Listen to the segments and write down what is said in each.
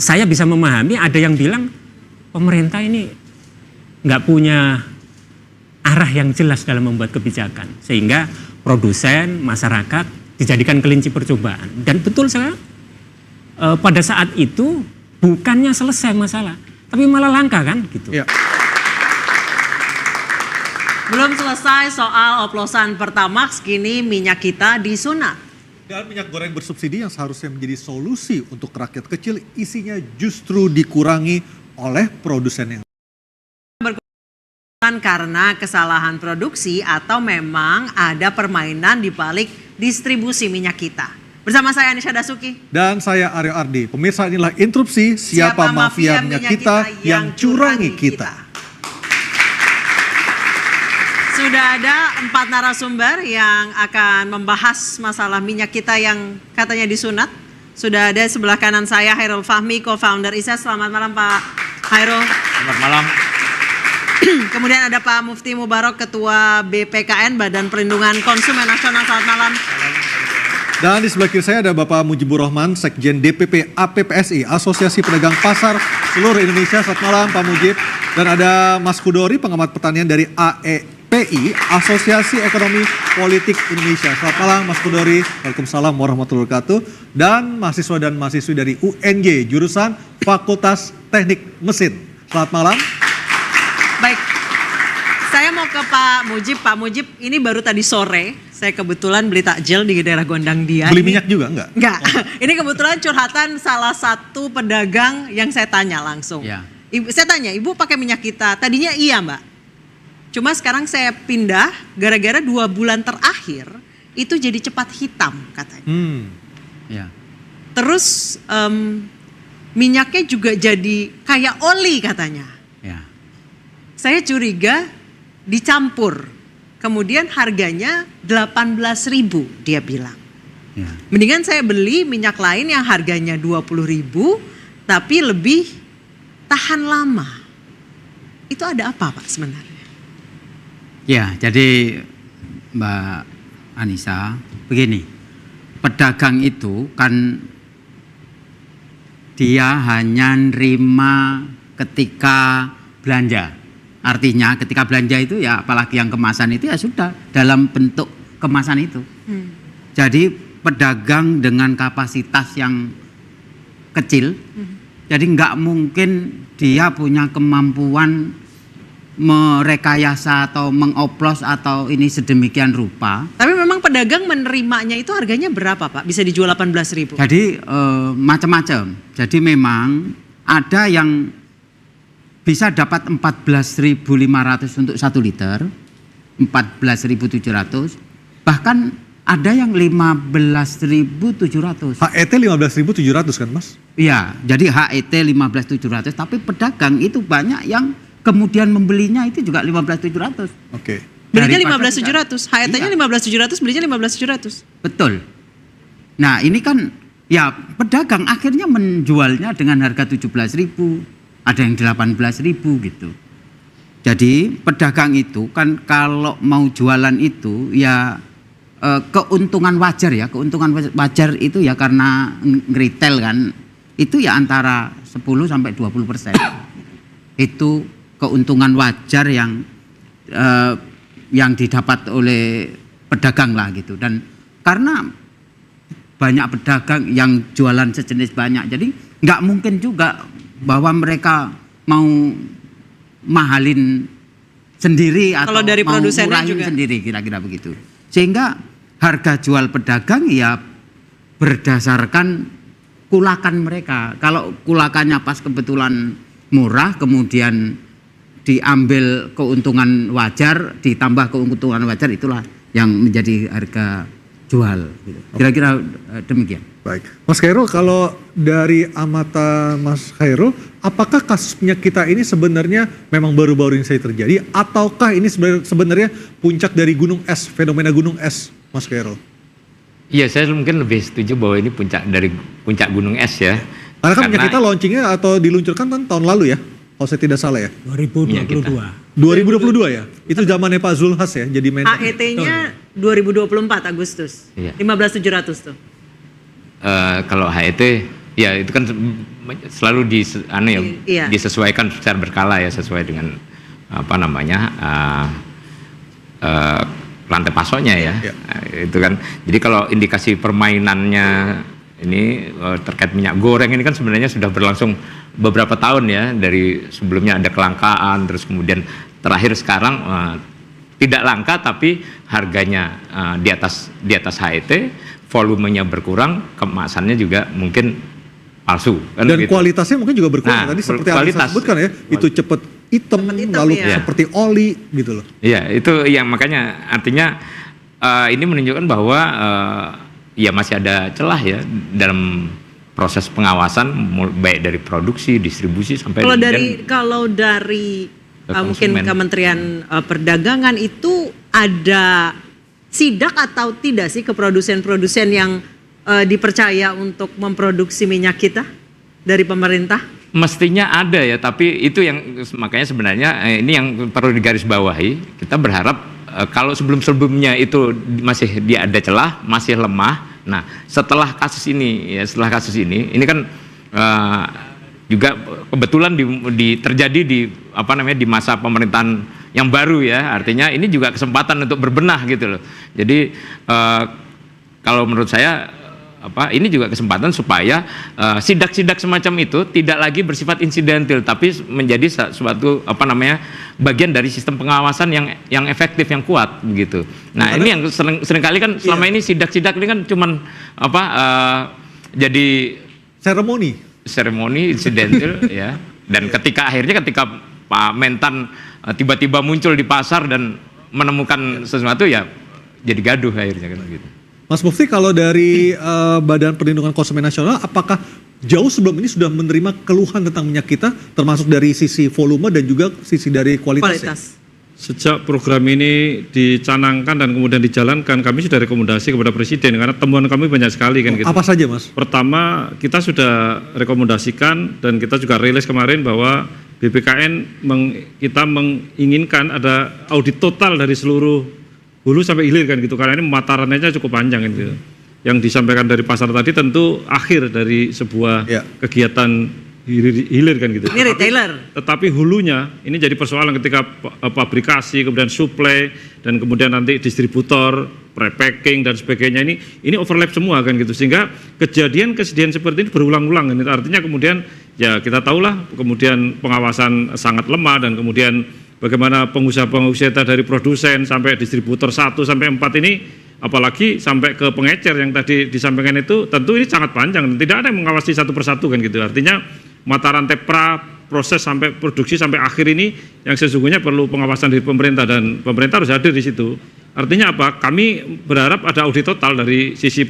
saya bisa memahami ada yang bilang pemerintah ini nggak punya arah yang jelas dalam membuat kebijakan, sehingga produsen, masyarakat dijadikan kelinci percobaan. Dan betul saya pada saat itu bukannya selesai masalah, tapi malah langka kan gitu. Ya. Belum selesai soal oplosan Pertamax, kini minyak kita disunat. Dan minyak goreng bersubsidi yang seharusnya menjadi solusi untuk rakyat kecil, isinya justru dikurangi oleh produsen yang Karena kesalahan produksi atau memang ada permainan di balik distribusi minyak kita. Bersama saya Anisha Dasuki. dan saya Aryo Ardi. Pemirsa, inilah interupsi siapa mafia minyak kita yang curangi kita. Sudah ada 4 narasumber yang akan membahas masalah minyak kita yang katanya disunat. Sudah ada sebelah kanan saya Hairul Fahmi, co-founder ISES. Selamat malam Pak Hairul. Selamat malam. Kemudian ada Pak Mufti Mubarok, Ketua BPKN, Badan Perlindungan Konsumen Nasional. Selamat malam. Dan di sebelah kiri saya ada Bapak Mujibur Rahman, Sekjen DPP APPSI, Asosiasi Pedagang Pasar Seluruh Indonesia. Selamat malam Pak Mujib. Dan ada Mas Kudori, pengamat pertanian dari AEPI, Asosiasi Ekonomi Politik Indonesia. Selamat malam Mas Kudori. Waalaikumsalam warahmatullahi wabarakatuh. Dan mahasiswa dan mahasiswi dari UNJ, jurusan Fakultas Teknik Mesin. Selamat malam. Baik, saya mau ke Pak Mujib. Pak Mujib, ini baru tadi sore, saya kebetulan beli takjil di daerah Gondang Dia. Beli minyak juga enggak? Enggak, ini kebetulan curhatan salah satu pedagang yang saya tanya langsung. Ya. Saya tanya, Ibu pakai minyak kita? Tadinya iya Mbak. Cuma sekarang saya pindah, gara-gara 2 bulan terakhir, itu jadi cepat hitam katanya. Ya. Terus minyaknya juga jadi kayak oli katanya. Ya. Saya curiga dicampur, kemudian harganya 18.000 dia bilang. Ya. Mendingan saya beli minyak lain yang harganya 20.000 tapi lebih tahan lama. Itu ada apa Pak sebenarnya? Ya, jadi Mbak Anissa, begini. Pedagang itu kan dia hanya nerima ketika belanja. Artinya ketika belanja itu ya apalagi yang kemasan itu ya sudah dalam bentuk kemasan itu. Jadi pedagang dengan kapasitas yang kecil, jadi nggak mungkin dia punya kemampuan merekayasa atau mengoplos atau ini sedemikian rupa. Tapi memang pedagang menerimanya itu harganya berapa Pak? Bisa dijual 18.000? Jadi macam-macam. Jadi memang ada yang bisa dapat 14.500 untuk 1 liter, 14.700, bahkan ada yang 15.700. HET 15.700 kan Mas? Iya, jadi HET 15.700, tapi pedagang itu banyak yang kemudian membelinya itu juga 15.700. Oke. Belinya 15.700, HET-nya 15.700, belinya 15.700. Betul. Nah ini kan ya pedagang akhirnya menjualnya dengan harga 17.000. Ada yang 18.000 gitu. Jadi pedagang itu kan kalau mau jualan itu ya keuntungan wajar ya. Keuntungan wajar itu ya karena retail kan. Itu ya antara 10-20%. Itu keuntungan wajar yang didapat oleh pedagang lah gitu. Dan karena banyak pedagang yang jualan sejenis banyak. Jadi nggak mungkin juga bahwa mereka mau mahalin sendiri atau kalau dari mau produsennya murahin juga sendiri, kira-kira begitu. Sehingga harga jual pedagang ya berdasarkan kulakan mereka. Kalau kulakannya pas kebetulan murah, kemudian diambil keuntungan wajar, ditambah keuntungan wajar, itulah yang menjadi harga jual. Kira-kira demikian. Baik, Mas Khairul, kalau dari amata Mas Khairul, apakah kasus minyak kita ini sebenarnya memang baru-baru ini saja terjadi, ataukah ini sebenarnya puncak dari gunung es, fenomena gunung es, Mas Khairul? Iya, saya mungkin lebih setuju bahwa ini puncak gunung es ya. Karena kan minyak kita launchingnya atau diluncurkan kan tahun lalu ya, kalau saya tidak salah ya. 2022. 2022 ya? Itu zamannya Pak Zulhas ya, jadi mentor. HET-nya 2024 Agustus, Iya. 15.700 tuh. Kalau HET ya itu kan selalu Iya. disesuaikan secara berkala ya, sesuai dengan apa namanya rantai pasoknya ya. Iya. Itu kan. Jadi kalau indikasi permainannya ini terkait minyak goreng ini kan sebenarnya sudah berlangsung beberapa tahun ya, dari sebelumnya ada kelangkaan, terus kemudian terakhir sekarang tidak langka tapi harganya di atas HET, volumenya berkurang, kemasannya juga mungkin palsu kan Dan gitu. kualitasnya mungkin juga berkurang. Nah, Tadi seperti yang kualitas. saya sebutkan ya, itu cepat hitam, Cepet hitam, lalu iya. seperti oli gitu loh. Iya, itu yang makanya artinya ini menunjukkan bahwa ya masih ada celah ya dalam proses pengawasan, baik dari produksi, distribusi sampai Kalau dari ke mungkin konsumen. Kementerian Perdagangan itu ada sidak atau tidak sih ke produsen-produsen yang dipercaya untuk memproduksi minyak kita dari pemerintah? Mestinya ada ya, tapi itu yang makanya sebenarnya ini yang perlu digarisbawahi. Kita berharap kalau sebelum-sebelumnya itu masih dia ada celah, masih lemah. Nah, setelah kasus ini ini kan juga kebetulan terjadi di masa pemerintahan yang baru ya. Artinya ini juga kesempatan untuk berbenah gitu loh. Jadi kalau menurut saya ini juga kesempatan supaya sidak-sidak semacam itu tidak lagi bersifat insidental tapi menjadi suatu bagian dari sistem pengawasan yang efektif, yang kuat begitu. Nah, ini yang seringkali kan selama ini sidak-sidak ini kan cuman jadi seremoni insidental ya. Dan ketika Pak Mentan tiba-tiba muncul di pasar dan menemukan sesuatu ya jadi gaduh akhirnya kan gitu. Mas Mufti, kalau dari Badan Perlindungan Konsumen Nasional, apakah jauh sebelum ini sudah menerima keluhan tentang minyak kita, termasuk dari sisi volume dan juga sisi dari kualitasnya? Sejak program ini dicanangkan dan kemudian dijalankan, kami sudah rekomendasi kepada Presiden karena temuan kami banyak sekali kan gitu. Apa saja, Mas? Pertama, kita sudah rekomendasikan dan kita juga rilis kemarin bahwa BPKN kita menginginkan ada audit total dari seluruh hulu sampai hilir kan gitu, karena ini matarannya cukup panjang kan gitu. Yang disampaikan dari pasar tadi tentu akhir dari sebuah kegiatan hilir kan gitu. Ini retailer. Tetapi hulunya ini jadi persoalan ketika pabrikasi, kemudian suplai, dan kemudian nanti distributor, pre-packing dan sebagainya, ini overlap semua kan gitu, sehingga kejadian seperti ini berulang-ulang kan gitu. Artinya kemudian ya kita tahulah kemudian pengawasan sangat lemah dan kemudian bagaimana pengusaha-pengusaha dari produsen sampai distributor 1 sampai 4 ini, apalagi sampai ke pengecer yang tadi disampaikan itu, tentu ini sangat panjang dan tidak ada yang mengawasi satu persatu kan gitu. Artinya mata rantai proses sampai produksi sampai akhir ini yang sesungguhnya perlu pengawasan dari pemerintah dan pemerintah harus hadir di situ. Artinya apa? Kami berharap ada audit total dari sisi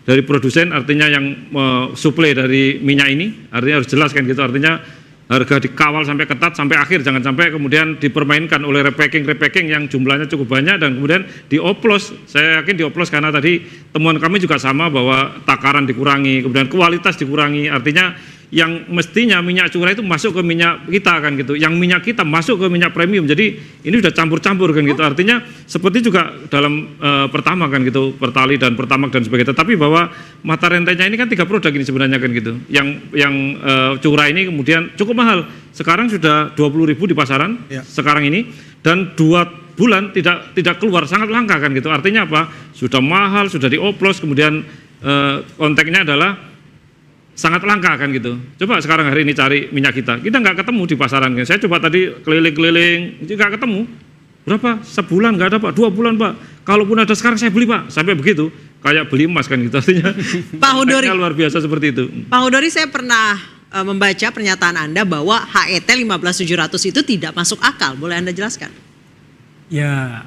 dari produsen, artinya yang suplai dari minyak ini, artinya harus jelas kan gitu. Artinya harga dikawal sampai ketat sampai akhir, jangan sampai kemudian dipermainkan oleh repacking yang jumlahnya cukup banyak dan kemudian dioplos. Saya yakin dioplos karena tadi temuan kami juga sama bahwa takaran dikurangi, kemudian kualitas dikurangi. Artinya yang mestinya minyak curah itu masuk ke minyak kita kan gitu, yang minyak kita masuk ke minyak premium. Jadi ini sudah campur-campur kan gitu. Artinya seperti juga dalam Pertama kan gitu, Pertali dan Pertamax dan sebagainya. Tapi bahwa mata rantainya ini kan 3 produk ini sebenarnya kan gitu. Yang curah ini kemudian cukup mahal. Sekarang sudah 20.000 di pasaran sekarang ini, dan 2 bulan tidak keluar, sangat langka kan gitu. Artinya apa? Sudah mahal, sudah dioplos, kemudian konteksnya adalah sangat langka kan gitu. Coba sekarang hari ini cari minyak kita nggak ketemu di pasaran. Saya coba tadi keliling-keliling, nggak ketemu. Berapa? Sebulan nggak ada Pak, 2 bulan Pak. Kalaupun ada sekarang saya beli Pak, sampai begitu. Kayak beli emas kan gitu. Artinya Pak Hudori, luar biasa seperti itu. Pak Hudori, saya pernah membaca pernyataan Anda bahwa HET 15.700 itu tidak masuk akal. Boleh Anda jelaskan? Ya,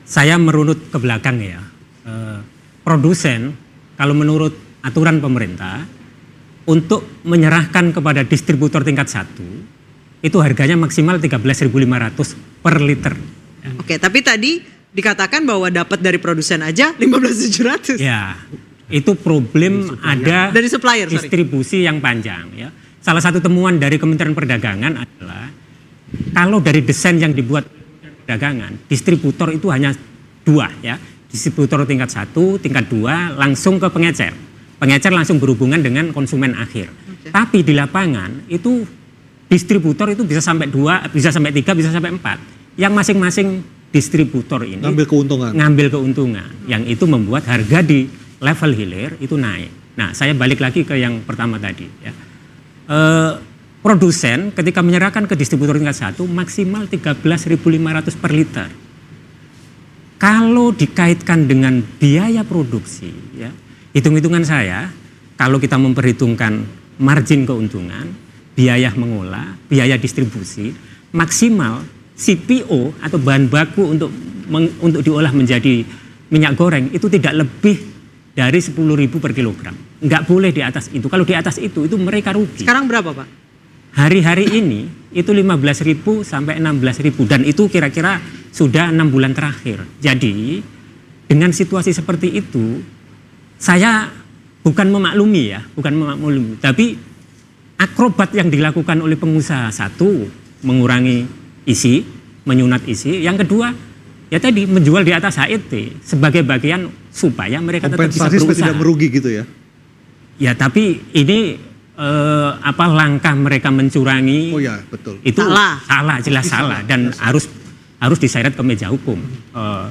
saya merunut ke belakang ya. Produsen kalau menurut aturan pemerintah untuk menyerahkan kepada distributor tingkat 1 itu harganya maksimal 13.500 per liter. Oke, tapi tadi dikatakan bahwa dapat dari produsen aja 15.700. Ya, itu problem ada Dari supplier, sorry. distribusi yang panjang ya. Salah satu temuan dari Kementerian Perdagangan adalah kalau dari desain yang dibuat perdagangan, distributor itu hanya 2 ya. Distributor tingkat 1, tingkat 2 langsung ke pengecer. Pengecer langsung berhubungan dengan konsumen akhir. Oke. Tapi di lapangan itu distributor itu bisa sampai 2, bisa sampai 3, bisa sampai 4. Yang masing-masing distributor ini Ngambil keuntungan. ngambil keuntungan. Yang itu membuat harga di level hilir itu naik. Nah, saya balik lagi ke yang pertama tadi. Ya. Produsen ketika menyerahkan ke distributor tingkat 1 maksimal 13.500 per liter. Kalau dikaitkan dengan biaya produksi, ya, hitung-hitungan saya, kalau kita memperhitungkan margin keuntungan, biaya mengolah, biaya distribusi, maksimal CPO atau bahan baku untuk diolah menjadi minyak goreng itu tidak lebih dari 10.000 per kilogram. Nggak boleh di atas itu. Kalau di atas itu mereka rugi. Sekarang berapa, Pak? Hari-hari ini itu 15.000 sampai 16.000 dan itu kira-kira sudah 6 bulan terakhir. Jadi dengan situasi seperti itu saya bukan memaklumi, tapi akrobat yang dilakukan oleh pengusaha, satu mengurangi isi, menyunat isi, yang kedua ya tadi menjual di atas HET sebagai bagian supaya mereka tetap bisa Kompensasi supaya berusaha. tidak merugi gitu ya. Ya tapi ini langkah mereka mencurangi Oh ya, betul. itu Salah. jelas salah dan harus diseret ke meja hukum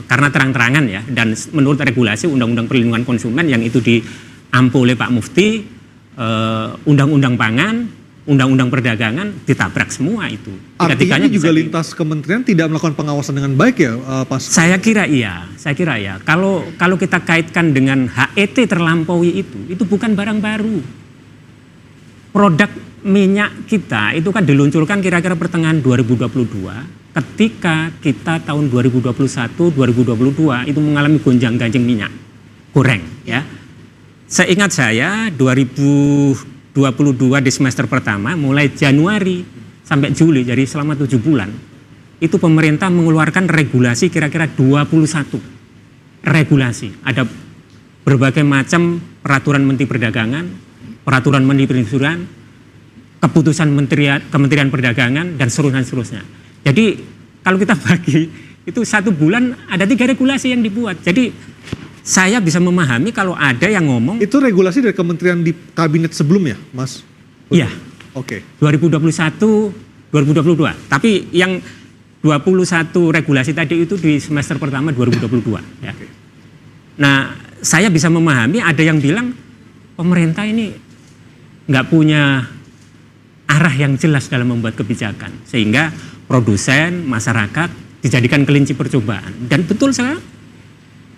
karena terang-terangan ya, dan menurut regulasi Undang-Undang Perlindungan Konsumen yang itu diampu oleh Pak Mufti, Undang-Undang Pangan, Undang-Undang Perdagangan ditabrak semua itu. Artinya Tiga-tiganya ini juga bisa lintas kementerian tidak melakukan pengawasan dengan baik ya, Pak? Saya kira iya. Kalau kita kaitkan dengan HET terlampaui itu bukan barang baru. Produk minyak kita itu kan diluncurkan kira-kira pertengahan 2022 ketika kita tahun 2021-2022 itu mengalami gonjang-ganjing minyak goreng ya. Seingat saya 2022 di semester pertama mulai Januari sampai Juli, jadi selama 7 bulan itu pemerintah mengeluarkan regulasi kira-kira 21 regulasi. Ada berbagai macam peraturan Menteri Perdagangan, peraturan Menteri Perindustrian, keputusan Kementerian Perdagangan, dan seterusnya. Jadi kalau kita bagi itu 1 bulan ada 3 regulasi yang dibuat. Jadi saya bisa memahami kalau ada yang ngomong Itu regulasi dari kementerian di kabinet sebelumnya, Mas? iya Oke. 2021, 2022. Tapi yang 21 regulasi tadi itu di semester pertama 2022 ya. Nah, saya bisa memahami ada yang bilang pemerintah ini nggak punya arah yang jelas dalam membuat kebijakan sehingga produsen, masyarakat dijadikan kelinci percobaan. Dan betul saya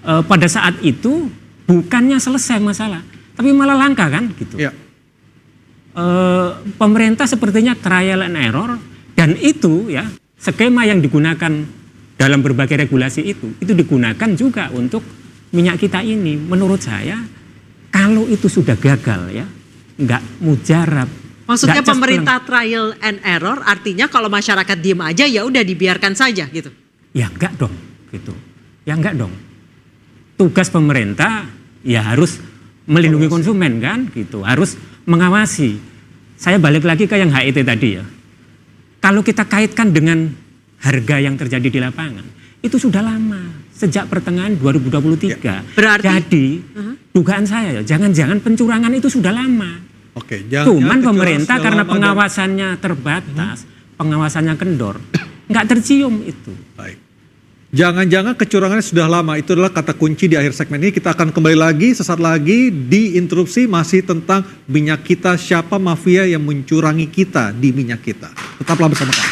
pada saat itu bukannya selesai masalah, tapi malah langka kan gitu. Ya. Pemerintah sepertinya trial and error, dan itu ya skema yang digunakan dalam berbagai regulasi itu digunakan juga untuk minyak kita ini. Menurut saya kalau itu sudah gagal ya nggak mujarab. Maksudnya nggak just pemerintah trial and error artinya kalau masyarakat diem aja ya udah dibiarkan saja gitu. Ya enggak dong gitu. Ya enggak dong. Tugas pemerintah ya harus melindungi konsumen kan gitu, harus mengawasi. Saya balik lagi ke yang HET tadi ya. Kalau kita kaitkan dengan harga yang terjadi di lapangan, itu sudah lama, sejak pertengahan 2023. Berarti? Jadi dugaan saya ya, jangan-jangan pencurangan itu sudah lama. Oke, Cuman kecurangan pemerintah sudah karena lama dan- pengawasannya terbatas, pengawasannya kendor, nggak tercium itu. Baik. Jangan-jangan kecurangannya sudah lama, itu adalah kata kunci di akhir segmen ini. Kita akan kembali lagi sesaat lagi di interupsi masih tentang minyak kita, siapa mafia yang mencurangi kita di minyak kita. Tetaplah bersama kami.